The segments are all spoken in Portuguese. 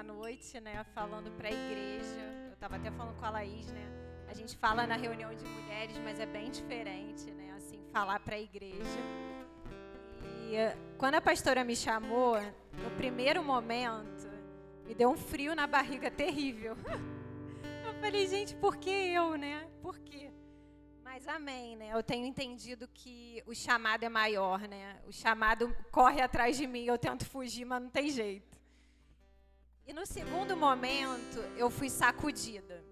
noite, né, falando para a igreja. Eu estava até falando com a Laís, né? A gente fala na reunião de mulheres, mas é bem diferente, né? Assim, falar para a igreja. E quando a pastora me chamou, no primeiro momento, me deu um frio na barriga terrível. Eu falei, gente, por que eu, né? Por quê? Mas amém, né? Eu tenho entendido que o chamado é maior, né? O chamado corre atrás de mim, eu tento fugir, mas não tem jeito. E no segundo momento, eu fui sacudida.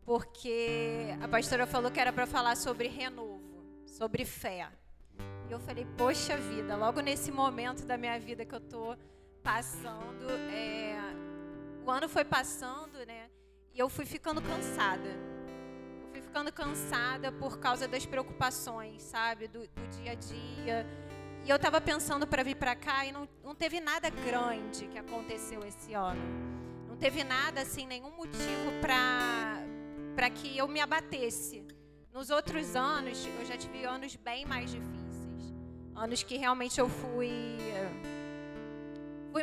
Porque a pastora falou que era para falar sobre renovo, sobre fé. E eu falei, poxa vida, logo nesse momento da minha vida que eu tô passando, o ano foi passando, né? E eu fui ficando cansada. Eu fui ficando cansada por causa das preocupações, sabe? Do dia a dia. E eu tava pensando para vir para cá e não teve nada grande que aconteceu esse ano. Não teve nada, assim, nenhum motivo para que eu me abatesse. Nos outros anos, eu já tive anos bem mais difíceis. Anos que realmente eu fui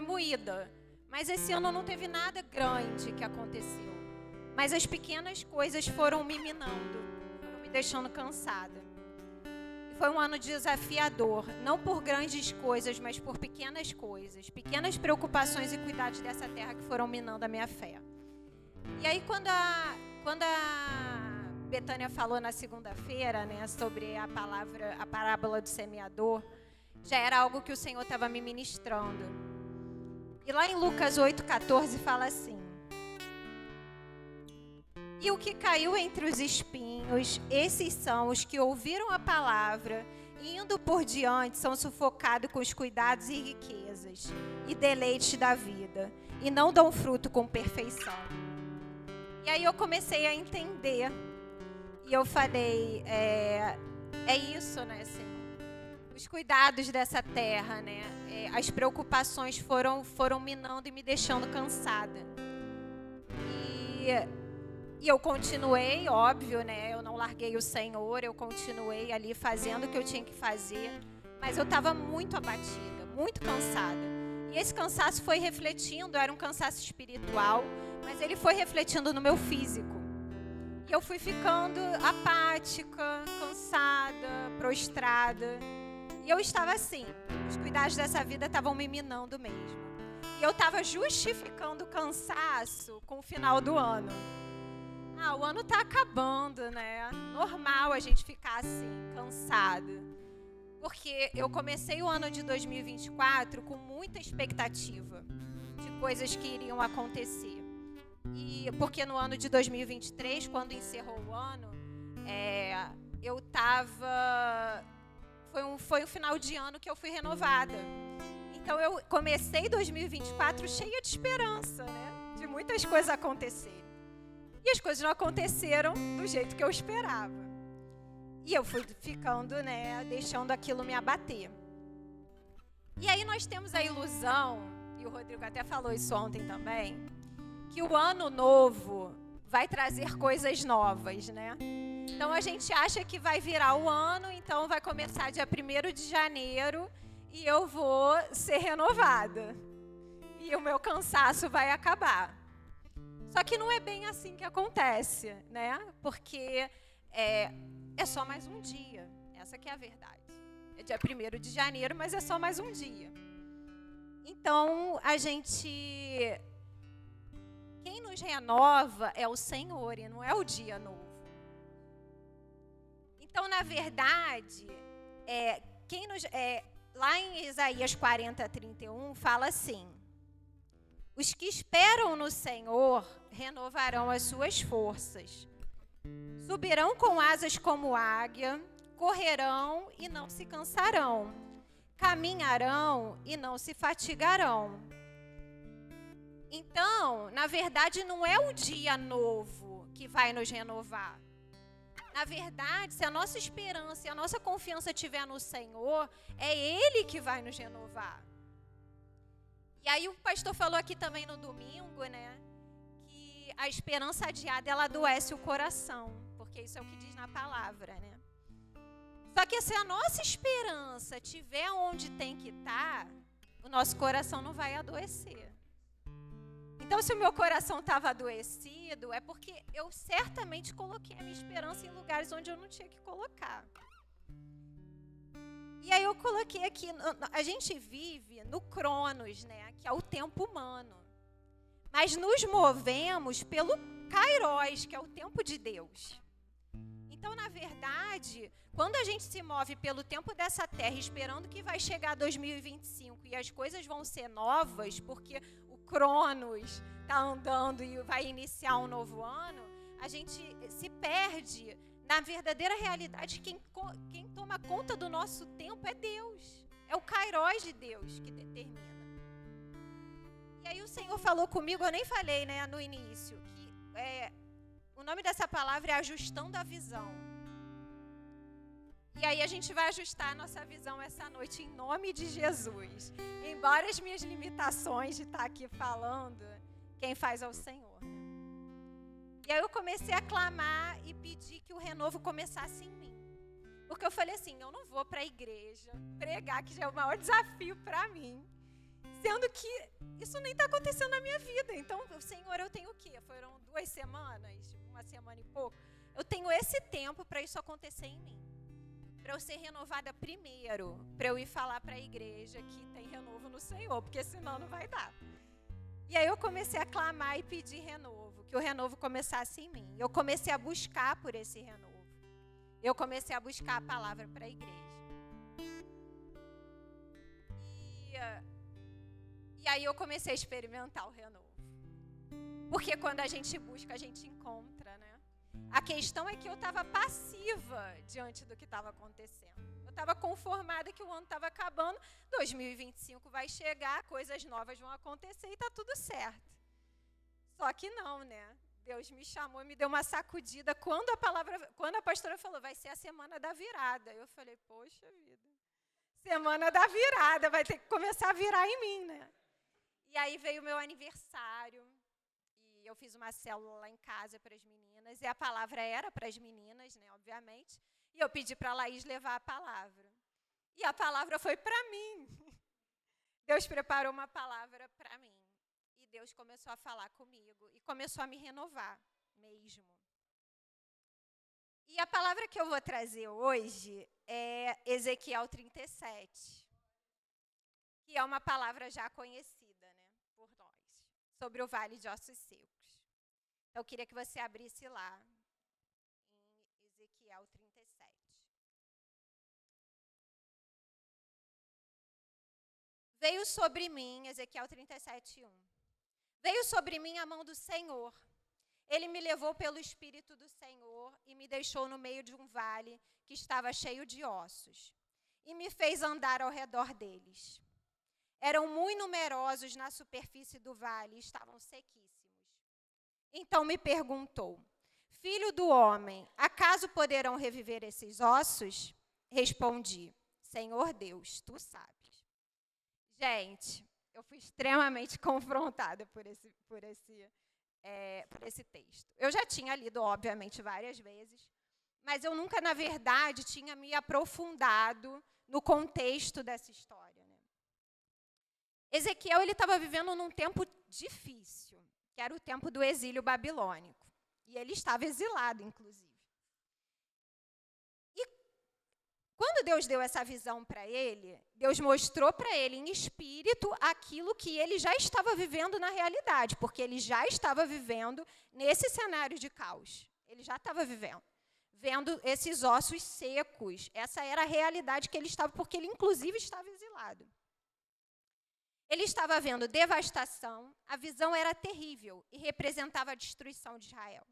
moída. Mas esse ano não teve nada grande que aconteceu. Mas as pequenas coisas foram me minando, foram me deixando cansada. E foi um ano desafiador, não por grandes coisas, mas por pequenas coisas. Pequenas preocupações e cuidados dessa terra que foram minando a minha fé. E aí, quando a Betânia falou na segunda-feira, né, sobre a parábola do semeador, já era algo que o Senhor estava me ministrando. E lá em Lucas 8,14 fala assim: e o que caiu entre os espinhos, esses são os que ouviram a palavra e indo por diante são sufocados com os cuidados e riquezas e deleites da vida e não dão fruto com perfeição. E aí eu comecei a entender e eu falei, é isso, né, Senhor? Os cuidados dessa terra, né? As preocupações foram minando e me deixando cansada. E eu continuei, óbvio, né? Eu não larguei o Senhor, eu continuei ali fazendo o que eu tinha que fazer. Mas eu estava muito abatida, muito cansada. E esse cansaço foi refletindo, era um cansaço espiritual, mas ele foi refletindo no meu físico. E eu fui ficando apática, cansada, prostrada. E eu estava assim, os cuidados dessa vida estavam me minando mesmo. E eu estava justificando o cansaço com o final do ano. O ano tá acabando, né? Normal a gente ficar assim, cansada. Porque eu comecei o ano de 2024 com muita expectativa de coisas que iriam acontecer. E porque no ano de 2023, quando encerrou o ano, eu tava... Foi um final de ano que eu fui renovada. Então eu comecei 2024 cheia de esperança, né? De muitas coisas acontecerem. E as coisas não aconteceram do jeito que eu esperava. E eu fui ficando, né, deixando aquilo me abater. E aí nós temos a ilusão, e o Rodrigo até falou isso ontem também, que o ano novo vai trazer coisas novas, né? Então a gente acha que vai virar o ano, então vai começar dia 1º de janeiro e eu vou ser renovada. E o meu cansaço vai acabar. Só que não é bem assim que acontece, né? Porque é só mais um dia. Essa que é a verdade. É dia 1º de janeiro, mas é só mais um dia. Então, quem nos renova é o Senhor e não é o dia novo. Então, na verdade, lá em Isaías 40:31, fala assim: os que esperam no Senhor renovarão as suas forças. Subirão com asas como águia, correrão e não se cansarão. Caminharão e não se fatigarão. Então, na verdade, não é o dia novo que vai nos renovar. Na verdade, se a nossa esperança e a nossa confiança estiver no Senhor, é Ele que vai nos renovar. E aí o pastor falou aqui também no domingo, né, que a esperança adiada, ela adoece o coração, porque isso é o que diz na palavra, né? Só que se a nossa esperança estiver onde tem que estar, o nosso coração não vai adoecer. Então, se o meu coração estava adoecido, é porque eu certamente coloquei a minha esperança em lugares onde eu não tinha que colocar. E aí eu coloquei aqui, a gente vive no Cronos, né, que é o tempo humano. Mas nos movemos pelo Kairos, que é o tempo de Deus. Então, na verdade, quando a gente se move pelo tempo dessa terra, esperando que vai chegar 2025 e as coisas vão ser novas, porque o Cronos está andando e vai iniciar um novo ano, a gente se perde na verdadeira realidade. Quem toma conta do nosso tempo é Deus. É o Kairos de Deus que determina. E aí o Senhor falou comigo, eu nem falei, né, no início, que o nome dessa palavra é ajustando a visão. E aí a gente vai ajustar a nossa visão essa noite em nome de Jesus. Embora as minhas limitações de estar aqui falando, quem faz é o Senhor. E aí eu comecei a clamar e pedir que o renovo começasse em mim. Porque eu falei assim, eu não vou para a igreja pregar, que já é o maior desafio para mim. Sendo que isso nem está acontecendo na minha vida. Então, Senhor, eu tenho o quê? Foram 2 semanas, 1 semana e pouco. Eu tenho esse tempo para isso acontecer em mim. Para eu ser renovada primeiro, para eu ir falar para a igreja que tem renovo no Senhor, porque senão não vai dar. E aí eu comecei a clamar e pedir renovo, que o renovo começasse em mim. Eu comecei a buscar por esse renovo. Eu comecei a buscar a palavra para a igreja. E aí eu comecei a experimentar o renovo. Porque quando a gente busca, a gente encontra, né? A questão é que eu estava passiva diante do que estava acontecendo. Eu estava conformada que o ano estava acabando, 2025 vai chegar, coisas novas vão acontecer e está tudo certo. Só que não, né? Deus me chamou, me deu uma sacudida. Quando a pastora falou, vai ser a semana da virada. Eu falei, poxa vida, semana da virada, vai ter que começar a virar em mim, né? E aí veio o meu aniversário, e eu fiz uma célula lá em casa para as meninas, e a palavra era para as meninas, né, obviamente, e eu pedi para a Laís levar a palavra. E a palavra foi para mim. Deus preparou uma palavra para mim. E Deus começou a falar comigo, e começou a me renovar mesmo. E a palavra que eu vou trazer hoje é Ezequiel 37, que é uma palavra já conhecida, né, por nós, sobre o Vale de Ossos Secos. Então, eu queria que você abrisse lá, em Ezequiel 37. Veio sobre mim, Ezequiel 37:1. Veio sobre mim a mão do Senhor. Ele me levou pelo Espírito do Senhor e me deixou no meio de um vale que estava cheio de ossos. E me fez andar ao redor deles. Eram muito numerosos na superfície do vale e estavam sequíssimos. Então me perguntou, filho do homem, acaso poderão reviver esses ossos? Respondi, Senhor Deus, tu sabes. Gente, eu fui extremamente confrontada por esse texto. Eu já tinha lido, obviamente, várias vezes, mas eu nunca, na verdade, tinha me aprofundado no contexto dessa história, né? Ezequiel estava vivendo num tempo difícil, que era o tempo do exílio babilônico. E ele estava exilado, inclusive. E quando Deus deu essa visão para ele, Deus mostrou para ele em espírito aquilo que ele já estava vivendo na realidade, porque ele já estava vivendo nesse cenário de caos. Ele já estava vendo esses ossos secos. Essa era a realidade que ele estava, porque ele, inclusive, estava exilado. Ele estava vendo devastação, a visão era terrível e representava a destruição de Israel.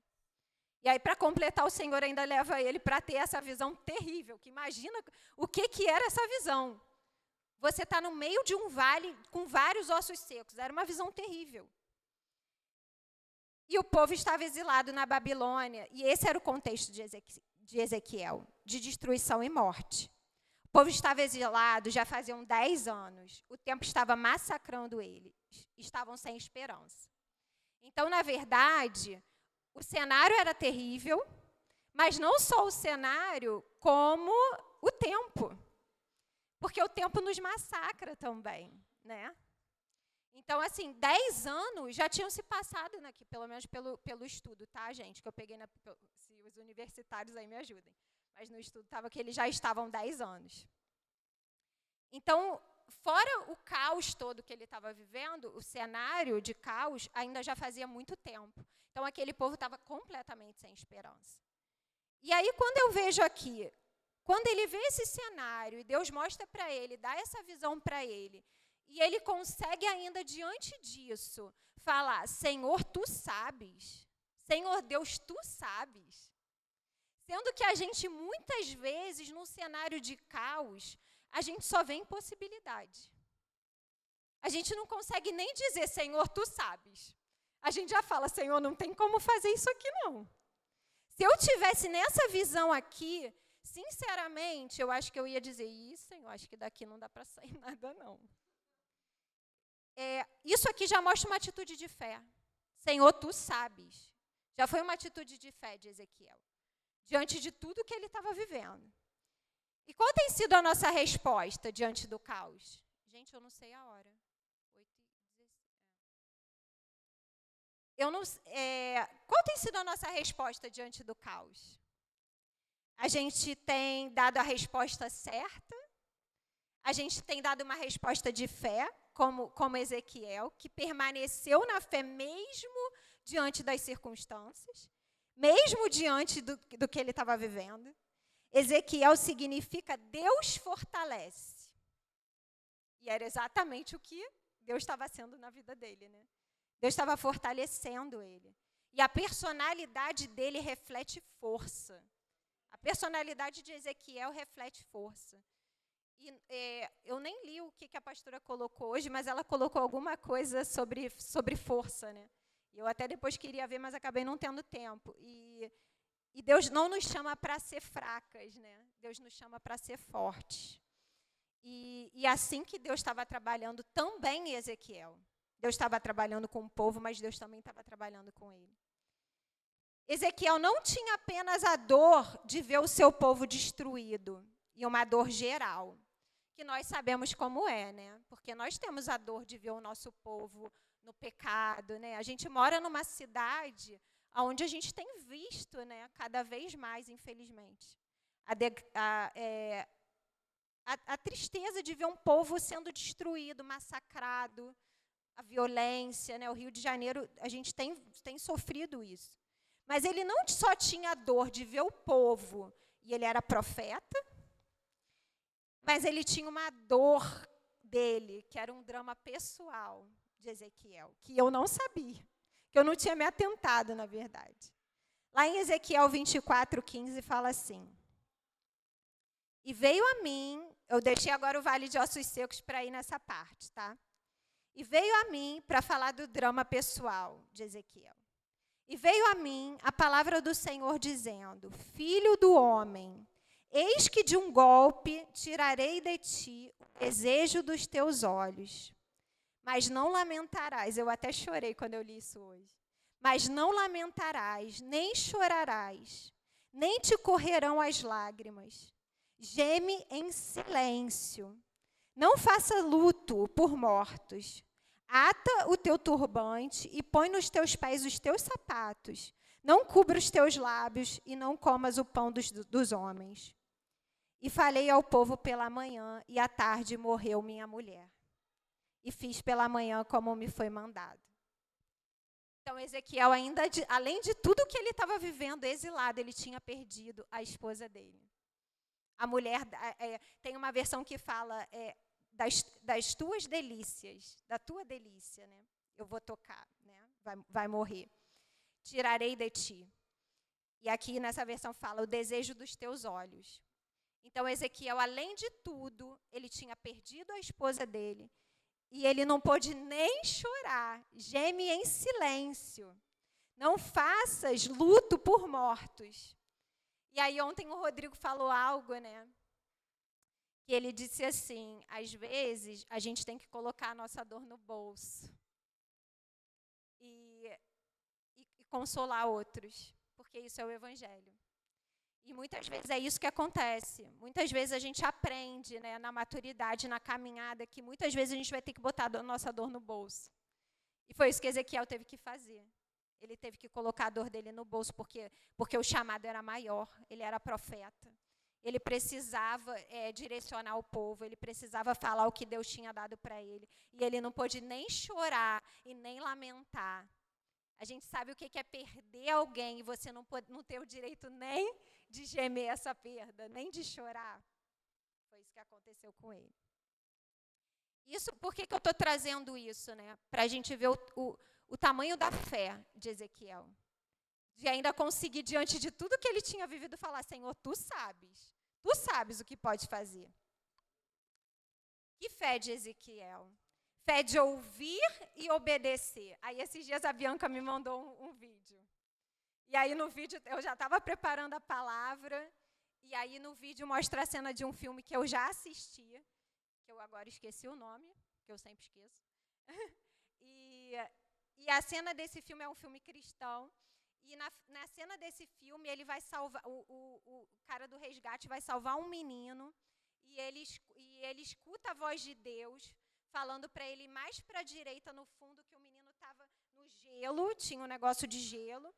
E aí, para completar, o Senhor ainda leva ele para ter essa visão terrível, que imagina o que era essa visão. Você está no meio de um vale com vários ossos secos, era uma visão terrível. E o povo estava exilado na Babilônia, e esse era o contexto de Ezequiel, de destruição e morte. O povo estava exilado já faziam 10 anos. O tempo estava massacrando eles. Estavam sem esperança. Então, na verdade, o cenário era terrível, mas não só o cenário, como o tempo. Porque o tempo nos massacra também, né? Então, assim, 10 anos já tinham se passado aqui, pelo menos pelo estudo, tá, gente? Que eu peguei, se os universitários aí me ajudem. Mas no estudo estava que eles já estavam 10 anos. Então, fora o caos todo que ele estava vivendo, o cenário de caos ainda já fazia muito tempo. Então, aquele povo estava completamente sem esperança. E aí, quando eu vejo aqui, quando ele vê esse cenário e Deus mostra para ele, dá essa visão para ele, e ele consegue ainda, diante disso, falar, Senhor, Tu sabes. Senhor Deus, Tu sabes. Sendo que a gente, muitas vezes, num cenário de caos, a gente só vê impossibilidade. A gente não consegue nem dizer, Senhor, Tu sabes. A gente já fala, Senhor, não tem como fazer isso aqui, não. Se eu tivesse nessa visão aqui, sinceramente, eu acho que eu ia dizer, Senhor, acho que daqui não dá para sair nada, não. Isso aqui já mostra uma atitude de fé. Senhor, Tu sabes. Já foi uma atitude de fé de Ezequiel, diante de tudo que ele estava vivendo. E qual tem sido a nossa resposta diante do caos? Gente, eu não sei a hora. 8h16. Qual tem sido a nossa resposta diante do caos? A gente tem dado a resposta certa? A gente tem dado uma resposta de fé, como Ezequiel, que permaneceu na fé mesmo diante das circunstâncias, mesmo diante do que ele estava vivendo. Ezequiel significa Deus fortalece. E era exatamente o que Deus estava sendo na vida dele, né? Deus estava fortalecendo ele. E a personalidade dele reflete força. A personalidade de Ezequiel reflete força. E, eu nem li o que a pastora colocou hoje, mas ela colocou alguma coisa sobre força, né? Eu até depois queria ver, mas acabei não tendo tempo. E Deus não nos chama para ser fracas, né? Deus nos chama para ser fortes. E assim que Deus estava trabalhando também em Ezequiel. Deus estava trabalhando com o povo, mas Deus também estava trabalhando com ele. Ezequiel não tinha apenas a dor de ver o seu povo destruído, e uma dor geral, que nós sabemos como é, né? Porque nós temos a dor de ver o nosso povo no pecado, né? A gente mora numa cidade onde a gente tem visto, né, cada vez mais, infelizmente, a tristeza de ver um povo sendo destruído, massacrado, a violência, né? O Rio de Janeiro, a gente tem sofrido isso. Mas ele não só tinha a dor de ver o povo, e ele era profeta, mas ele tinha uma dor dele, que era um drama pessoal de Ezequiel, que eu não sabia, que eu não tinha me atentado, na verdade. Lá em Ezequiel 24:15 fala assim, e veio a mim, eu deixei agora o Vale de Ossos Secos para ir nessa parte, tá? E veio a mim, para falar do drama pessoal de Ezequiel, e veio a mim a palavra do Senhor dizendo, filho do homem, eis que de um golpe tirarei de ti o desejo dos teus olhos, mas não lamentarás. Eu até chorei quando eu li isso hoje. Mas não lamentarás, nem chorarás, nem te correrão as lágrimas. Geme em silêncio. Não faça luto por mortos. Ata o teu turbante e põe nos teus pés os teus sapatos. Não cubra os teus lábios e não comas o pão dos homens. E falei ao povo pela manhã, e à tarde morreu minha mulher. E fiz pela manhã como me foi mandado. Então, Ezequiel, ainda além de tudo que ele estava vivendo exilado, ele tinha perdido a esposa dele. A mulher, tem uma versão que fala das tuas delícias, da tua delícia, né? Eu vou tocar, né? Vai morrer. Tirarei de ti. E aqui nessa versão fala o desejo dos teus olhos. Então, Ezequiel, além de tudo, ele tinha perdido a esposa dele. E ele não pôde nem chorar. Geme em silêncio. Não faças luto por mortos. E aí ontem o Rodrigo falou algo, né? Que ele disse assim, às vezes a gente tem que colocar a nossa dor no bolso. E consolar outros. Porque isso é o Evangelho. E muitas vezes é isso que acontece. Muitas vezes a gente aprende, né, na maturidade, na caminhada, que muitas vezes a gente vai ter que botar a nossa dor no bolso. E foi isso que Ezequiel teve que fazer. Ele teve que colocar a dor dele no bolso, porque o chamado era maior, ele era profeta. Ele precisava direcionar o povo, ele precisava falar o que Deus tinha dado para ele. E ele não pôde nem chorar e nem lamentar. A gente sabe o que é perder alguém e você não ter o direito nem de gemer essa perda, nem de chorar. Foi isso que aconteceu com ele. Por que eu estou trazendo isso, né? Para a gente ver o tamanho da fé de Ezequiel. De ainda conseguir, diante de tudo que ele tinha vivido, falar: Senhor, tu sabes o que pode fazer. Que fé de Ezequiel? Fé de ouvir e obedecer. Aí, esses dias, a Bianca me mandou um vídeo. E aí, no vídeo, eu já estava preparando a palavra. E aí, no vídeo, mostra a cena de um filme que eu já assisti, que eu agora esqueci o nome, que eu sempre esqueço. E a cena desse filme é um filme cristão. E na cena desse filme, ele vai salvar, o cara do resgate vai salvar um menino. E ele escuta a voz de Deus falando para ele mais para a direita, no fundo, que o menino estava no gelo, tinha um negócio de gelo,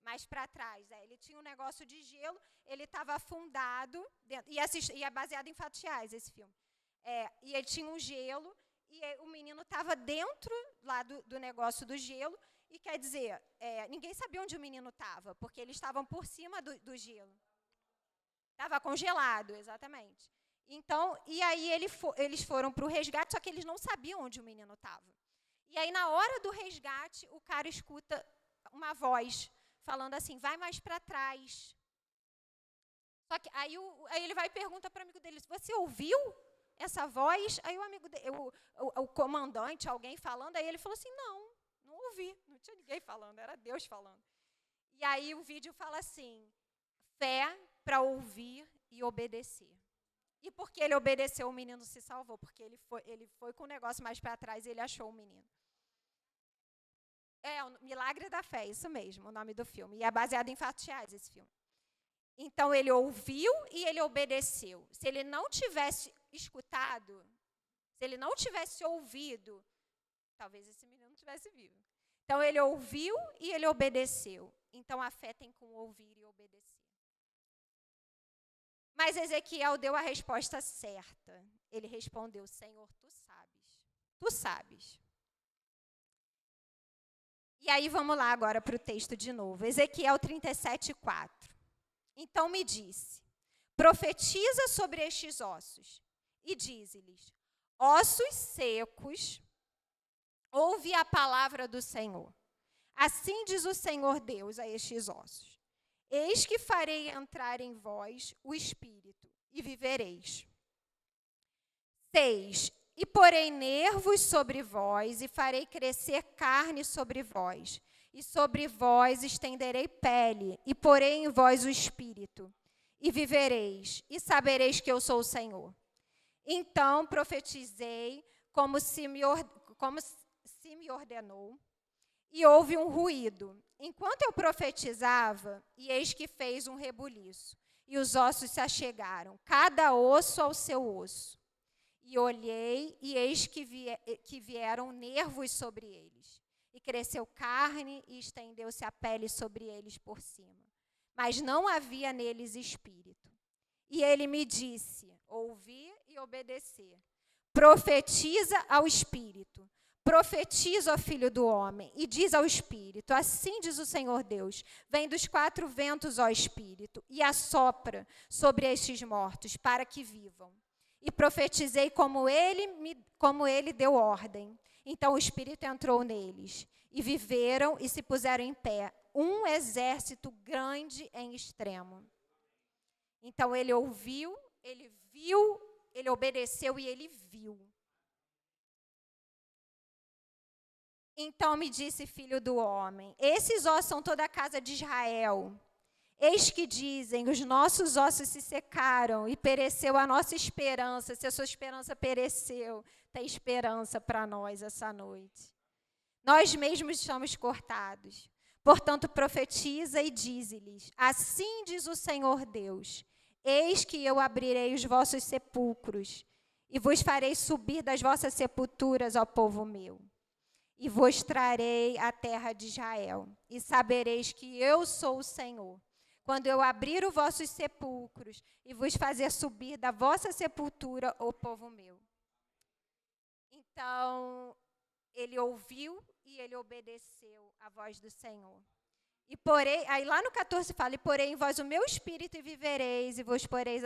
mais para trás. Ele tinha um negócio de gelo, ele estava afundado, e é baseado em fatos reais esse filme. E ele tinha um gelo, e o menino estava dentro lá do negócio do gelo, e quer dizer, ninguém sabia onde o menino estava, porque eles estavam por cima do gelo. Estava congelado, exatamente. Então, e aí eles foram para o resgate, só que eles não sabiam onde o menino estava. E aí, na hora do resgate, o cara escuta uma voz falando assim: vai mais para trás. Só que aí ele vai e pergunta para o amigo dele: você ouviu essa voz? Aí o amigo dele, o comandante, alguém falando, aí ele falou assim: não ouvi, não tinha ninguém falando, era Deus falando. E aí o vídeo fala assim: fé para ouvir e obedecer. E porque ele obedeceu, o menino se salvou, porque ele foi com o negócio mais para trás e ele achou o menino. O Milagre da Fé, isso mesmo, o nome do filme. E é baseado em fatos reais esse filme. Então, ele ouviu e ele obedeceu. Se ele não tivesse escutado, se ele não tivesse ouvido, talvez esse menino não tivesse vivo. Então, ele ouviu e ele obedeceu. Então, a fé tem com ouvir e obedecer. Mas Ezequiel deu a resposta certa. Ele respondeu: Senhor, tu sabes. Tu sabes. E aí, vamos lá agora para o texto de novo. Ezequiel 37:4. Então me disse: profetiza sobre estes ossos e dize-lhes: ossos secos, ouve a palavra do Senhor. Assim diz o Senhor Deus a estes ossos: eis que farei entrar em vós o Espírito, e vivereis. 6. E porei nervos sobre vós, e farei crescer carne sobre vós, e sobre vós estenderei pele, e porei em vós o Espírito, e vivereis, e sabereis que eu sou o Senhor. Então profetizei como se me ordenou, e houve um ruído. Enquanto eu profetizava, e eis que fez um rebuliço, e os ossos se achegaram, cada osso ao seu osso. E olhei, e eis que vieram nervos sobre eles. E cresceu carne, e estendeu-se a pele sobre eles por cima. Mas não havia neles espírito. E ele me disse: ouvir e obedecer. Profetiza ao espírito. Profetiza, ó filho do homem, e diz ao Espírito: assim diz o Senhor Deus: vem dos 4 ventos, ó Espírito, e assopra sobre estes mortos, para que vivam. E profetizei como ele deu ordem. Então o Espírito entrou neles, e viveram e se puseram em pé, um exército grande em extremo. Então ele ouviu, ele viu, ele obedeceu e ele viu. Então me disse, filho do homem: esses ossos são toda a casa de Israel. Eis que dizem: os nossos ossos se secaram e pereceu a nossa esperança. Se a sua esperança pereceu, tem esperança para nós essa noite. Nós mesmos estamos cortados. Portanto, profetiza e dize-lhes: assim diz o Senhor Deus, eis que eu abrirei os vossos sepulcros, e vos farei subir das vossas sepulturas, ó povo meu, e vos trarei a terra de Israel, e sabereis que eu sou o Senhor, quando eu abrir os vossos sepulcros, e vos fazer subir da vossa sepultura, ó povo meu. Então, ele ouviu e ele obedeceu à voz do Senhor. E porém, aí lá no 14 fala, e porém em vós o meu espírito e vivereis, e vos poreis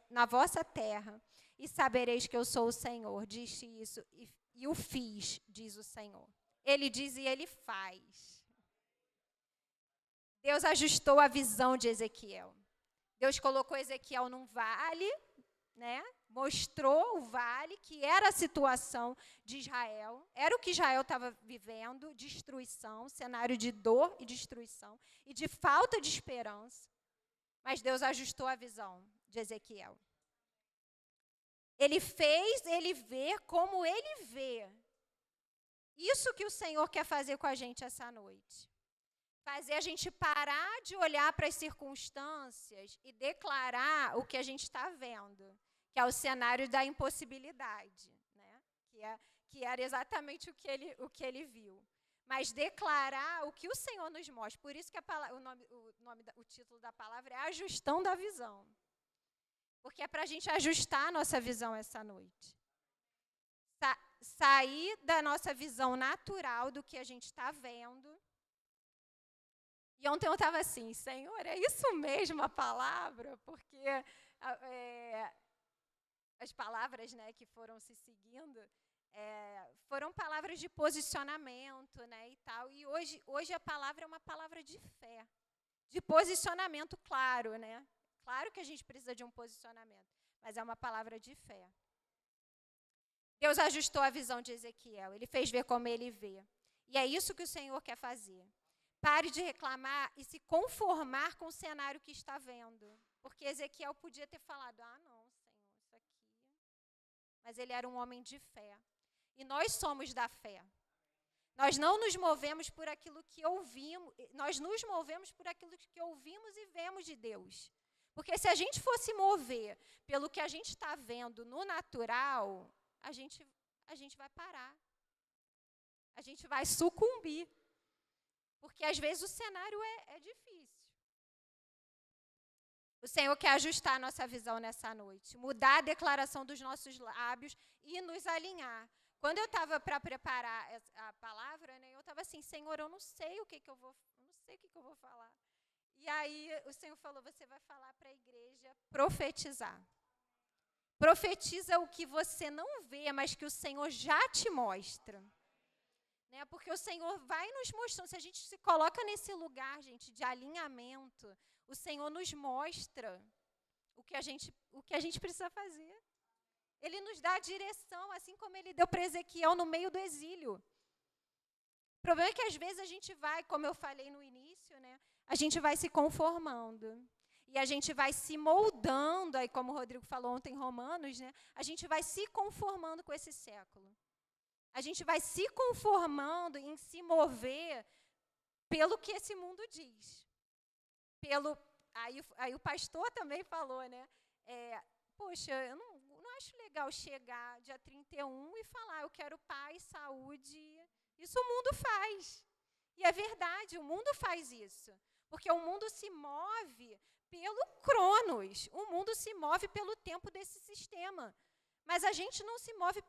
na vossa terra, e sabereis que eu sou o Senhor. Disse isso, e o fiz, diz o Senhor. Ele diz e ele faz. Deus ajustou a visão de Ezequiel. Deus colocou Ezequiel num vale, né? Mostrou o vale, que era a situação de Israel, era o que Israel estava vivendo, destruição, cenário de dor e destruição, e de falta de esperança. Mas Deus ajustou a visão de Ezequiel. Ele fez ele ver como ele vê. Isso que o Senhor quer fazer com a gente essa noite. Fazer a gente parar de olhar para as circunstâncias e declarar o que a gente está vendo, que é o cenário da impossibilidade, né? que era exatamente o que ele viu. Mas declarar o que o Senhor nos mostra. Por isso que o título da palavra é Ajustando a Visão. Porque é para a gente ajustar a nossa visão essa noite. Sair da nossa visão natural do que a gente está vendo. E ontem eu estava assim, Senhor, é isso mesmo a palavra? Porque as palavras, né, que foram se seguindo foram palavras de posicionamento, né, e tal. E hoje a palavra é uma palavra de fé, de posicionamento, claro, né? Claro que a gente precisa de um posicionamento, mas é uma palavra de fé. Deus ajustou a visão de Ezequiel, ele fez ver como ele vê. E é isso que o Senhor quer fazer. Pare de reclamar e se conformar com o cenário que está vendo. Porque Ezequiel podia ter falado, não, Senhor, isso aqui. Mas ele era um homem de fé. E nós somos da fé. Nós não nos movemos por aquilo que ouvimos, nós nos movemos por aquilo que ouvimos e vemos de Deus. Porque se a gente fosse mover pelo que a gente está vendo no natural, a gente vai parar. A gente vai sucumbir. Porque às vezes o cenário é difícil. O Senhor quer ajustar a nossa visão nessa noite, mudar a declaração dos nossos lábios e nos alinhar. Quando eu estava para preparar a palavra, né, eu estava assim, Senhor, eu não sei o que eu vou falar. E aí o Senhor falou, você vai falar para a igreja profetizar. Profetiza o que você não vê, mas que o Senhor já te mostra. Né? Porque o Senhor vai nos mostrando, se a gente se coloca nesse lugar, gente, de alinhamento, o Senhor nos mostra o que a gente precisa fazer. Ele nos dá a direção, assim como ele deu para Ezequiel no meio do exílio. O problema é que às vezes a gente vai, como eu falei no início, né, a gente vai se conformando. E a gente vai se moldando, aí como o Rodrigo falou ontem em Romanos, né, a gente vai se conformando com esse século. A gente vai se conformando em se mover pelo que esse mundo diz. Aí o pastor também falou, né? Poxa, eu não acho legal chegar dia 31 e falar, eu quero paz, saúde. Isso o mundo faz. E é verdade, o mundo faz isso. Porque o mundo se move pelo Cronos. O mundo se move pelo tempo desse sistema. Mas a gente não se move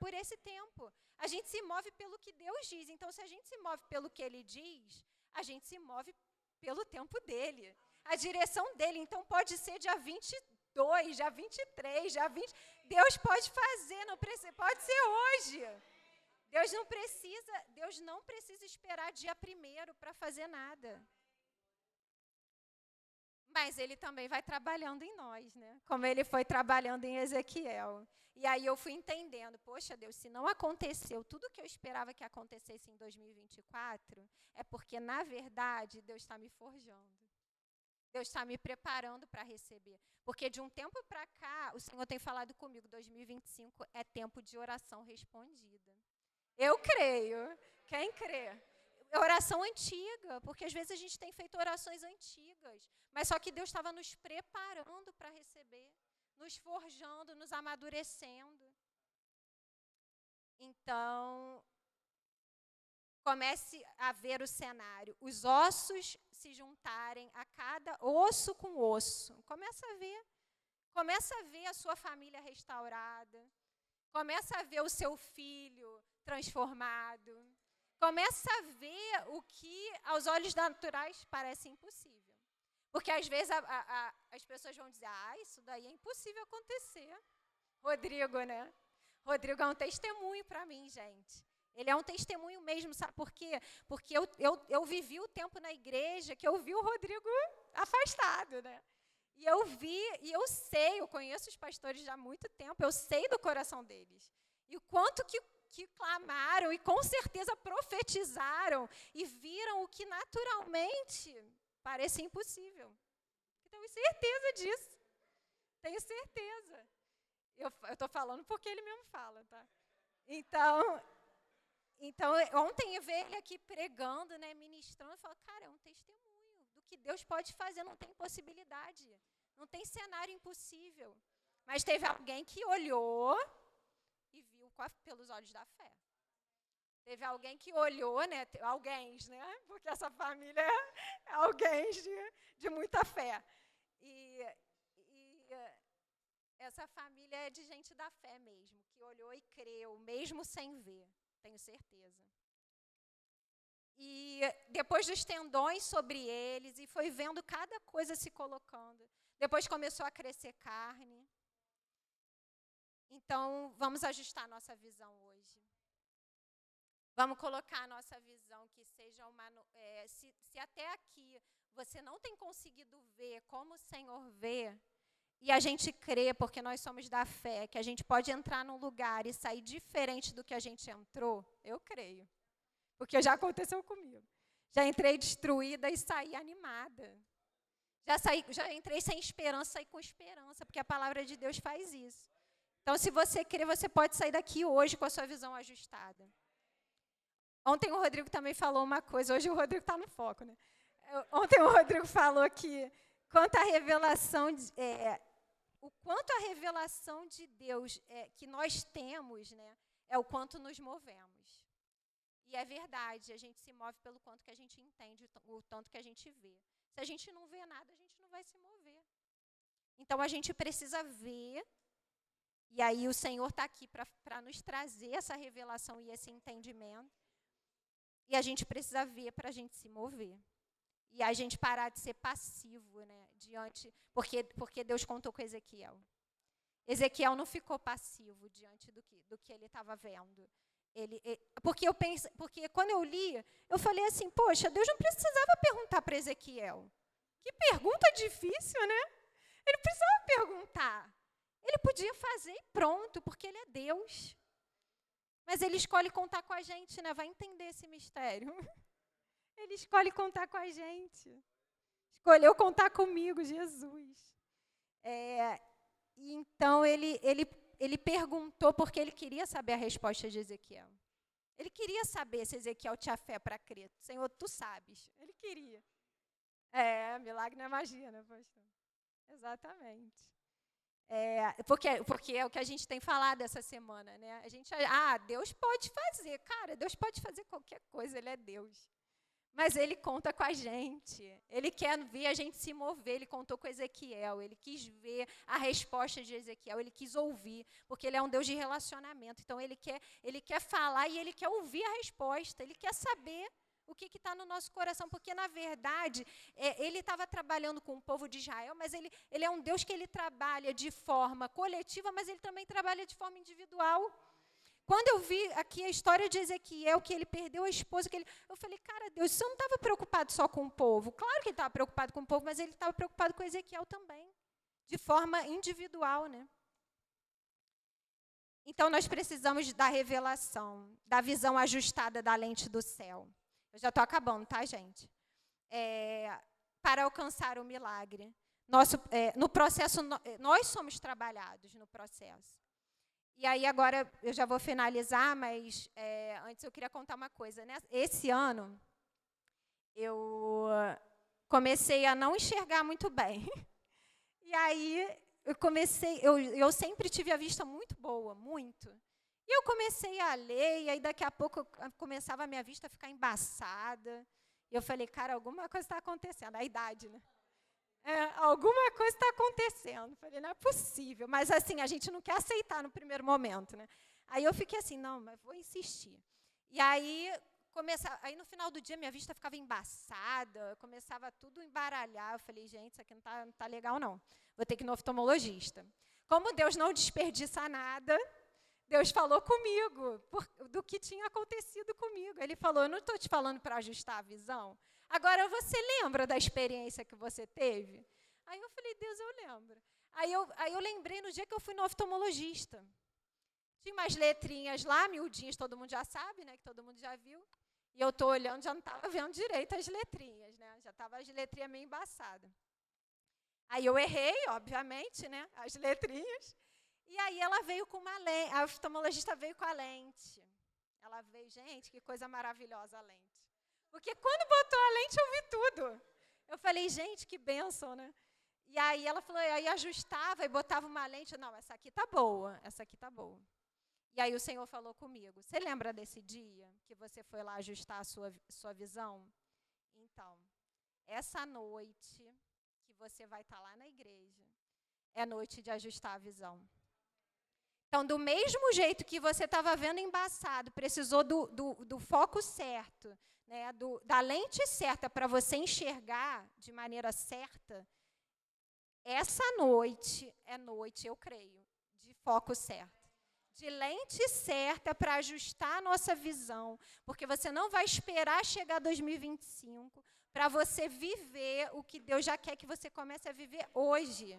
por esse tempo. A gente se move pelo que Deus diz. Então, se a gente se move pelo que Ele diz, a gente se move pelo tempo dEle. A direção dEle. Então, pode ser dia 22, dia 23, dia 20. Deus pode fazer, não precisa, pode ser hoje. Deus não precisa esperar dia 1º para fazer nada. Mas Ele também vai trabalhando em nós, né? Como Ele foi trabalhando em Ezequiel. E aí eu fui entendendo, poxa Deus, se não aconteceu tudo que eu esperava que acontecesse em 2024, é porque, na verdade, Deus está me forjando. Deus está me preparando para receber. Porque de um tempo para cá, o Senhor tem falado comigo, 2025 é tempo de oração respondida. Eu creio. Quem crê? oração antiga, porque às vezes a gente tem feito orações antigas, mas só que Deus estava nos preparando para receber, nos forjando, nos amadurecendo. Então, comece a ver o cenário, os ossos se juntarem a cada osso com osso. Começa a ver a sua família restaurada, começa a ver o seu filho transformado, começa a ver o que aos olhos naturais parece impossível. Porque às vezes as pessoas vão dizer, isso daí é impossível acontecer. Rodrigo, né? Rodrigo é um testemunho para mim, gente. Ele é um testemunho mesmo, sabe por quê? Porque eu vivi o tempo na igreja que eu vi o Rodrigo afastado, né? E eu vi, e eu sei, eu conheço os pastores já há muito tempo, eu sei do coração deles. E o quanto que clamaram e com certeza profetizaram e viram o que naturalmente parecia impossível. Eu tenho certeza disso. Tenho certeza. Eu estou falando porque ele mesmo fala, tá? Então, ontem eu vi ele aqui pregando, né, ministrando, eu falo, cara, é um testemunho do que Deus pode fazer, não tem possibilidade, não tem cenário impossível. Mas teve alguém que olhou e viu pelos olhos da fé. Teve alguém que olhou, né, alguém, né, porque essa família é alguém de muita fé. E essa família é de gente da fé mesmo, que olhou e creu, mesmo sem ver. Tenho certeza. E depois dos tendões sobre eles, e foi vendo cada coisa se colocando. Depois começou a crescer carne. Então, vamos ajustar a nossa visão hoje. Vamos colocar a nossa visão que seja uma... se até aqui você não tem conseguido ver como o Senhor vê, e a gente crê, porque nós somos da fé, que a gente pode entrar num lugar e sair diferente do que a gente entrou, eu creio. Porque já aconteceu comigo. Já entrei destruída e saí animada. Já entrei sem esperança, saí com esperança, porque a palavra de Deus faz isso. Então, se você crê, você pode sair daqui hoje com a sua visão ajustada. Ontem o Rodrigo também falou uma coisa, hoje o Rodrigo está no foco, né? Ontem o Rodrigo falou que, quanto à revelação... o quanto a revelação de Deus que nós temos, né, é o quanto nos movemos. E é verdade, a gente se move pelo quanto que a gente entende, o tanto que a gente vê. Se a gente não vê nada, a gente não vai se mover. Então, a gente precisa ver, e aí o Senhor está aqui para nos trazer essa revelação e esse entendimento, e a gente precisa ver para a gente se mover. E a gente parar de ser passivo, né, diante, porque Deus contou com Ezequiel. Ezequiel não ficou passivo diante do que ele estava vendo. Porque quando eu li, eu falei assim, poxa, Deus não precisava perguntar para Ezequiel. Que pergunta difícil, né? Ele não precisava perguntar. Ele podia fazer e pronto, porque ele é Deus. Mas ele escolhe contar com a gente, né? Vai entender esse mistério. Ele escolhe contar com a gente. Escolheu contar comigo, Jesus. Então, ele perguntou porque ele queria saber a resposta de Ezequiel. Ele queria saber se Ezequiel tinha fé para crer. Senhor, tu sabes. Ele queria. Milagre não é magia, né, pastor? Exatamente. Porque é o que a gente tem falado essa semana, né? Deus pode fazer. Cara, Deus pode fazer qualquer coisa, Ele é Deus. Mas Ele conta com a gente. Ele quer ver a gente se mover. Ele contou com Ezequiel. Ele quis ver a resposta de Ezequiel. Ele quis ouvir, porque Ele é um Deus de relacionamento. Então, Ele quer falar e Ele quer ouvir a resposta. Ele quer saber o que está no nosso coração. Porque, na verdade, Ele estava trabalhando com o povo de Israel, mas ele é um Deus que Ele trabalha de forma coletiva, mas Ele também trabalha de forma individual. Quando eu vi aqui a história de Ezequiel, que ele perdeu a esposa, eu falei, cara, Deus, você não estava preocupado só com o povo. Claro que ele estava preocupado com o povo, mas ele estava preocupado com Ezequiel também, de forma individual, né? Então, nós precisamos da revelação, da visão ajustada da lente do céu. Eu já estou acabando, tá, gente? Para alcançar o milagre. No processo, nós somos trabalhados no processo. E aí, agora, eu já vou finalizar, mas antes eu queria contar uma coisa, né? Esse ano, eu comecei a não enxergar muito bem. E aí eu sempre tive a vista muito boa, muito. E eu comecei a ler, e aí daqui a pouco começava a minha vista a ficar embaçada. E eu falei, cara, alguma coisa está acontecendo. A idade, né? Alguma coisa está acontecendo. Falei, não é possível. Mas assim, a gente não quer aceitar no primeiro momento, né? Aí eu fiquei assim, não, mas vou insistir. E aí, aí no final do dia, minha vista ficava embaçada, começava tudo a embaralhar. Eu falei, gente, isso aqui não tá legal, não. Vou ter que ir no oftalmologista. Como Deus não desperdiça nada, Deus falou comigo do que tinha acontecido comigo. Ele falou, eu não estou te falando para ajustar a visão. Agora, você lembra da experiência que você teve? Aí eu falei, Deus, eu lembro. Aí eu lembrei no dia que eu fui no oftalmologista. Tinha umas letrinhas lá, miudinhas, todo mundo já sabe, né? Que todo mundo já viu. E eu estou olhando, já não estava vendo direito as letrinhas, né? Já estava as letrinhas meio embaçadas. Aí eu errei, obviamente, né? As letrinhas. E aí ela veio com uma lente, a oftalmologista veio com a lente. Ela veio, gente, que coisa maravilhosa a lente. Porque quando botou a lente, eu vi tudo. Eu falei, gente, que bênção, né? E aí ela falou, aí ajustava e botava uma lente. Não, essa aqui tá boa, essa aqui tá boa. E aí o Senhor falou comigo, você lembra desse dia que você foi lá ajustar a sua visão? Então, essa noite que você vai estar lá na igreja, é noite de ajustar a visão. Então, do mesmo jeito que você estava vendo embaçado, precisou do foco certo, né, da lente certa para você enxergar de maneira certa, essa noite é noite, eu creio, de foco certo. De lente certa para ajustar a nossa visão, porque você não vai esperar chegar 2025 para você viver o que Deus já quer que você comece a viver hoje.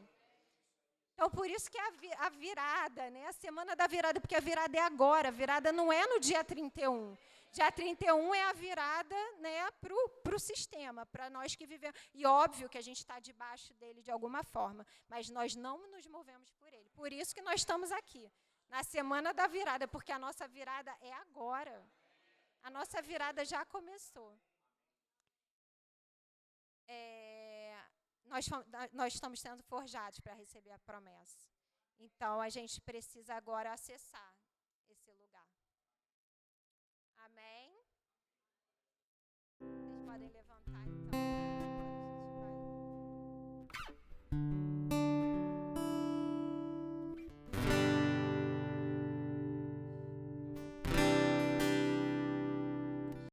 Então, por isso que a virada, né? A semana da virada, porque a virada é agora, a virada não é no dia 31. Dia 31 é a virada, né, para o sistema, para nós que vivemos. E óbvio que a gente está debaixo dele de alguma forma, mas nós não nos movemos por ele. Por isso que nós estamos aqui, na semana da virada, porque a nossa virada é agora. A nossa virada já começou. Nós estamos sendo forjados para receber a promessa. Então, a gente precisa agora acessar esse lugar. Amém? Vocês podem levantar, então. Agora a gente vai...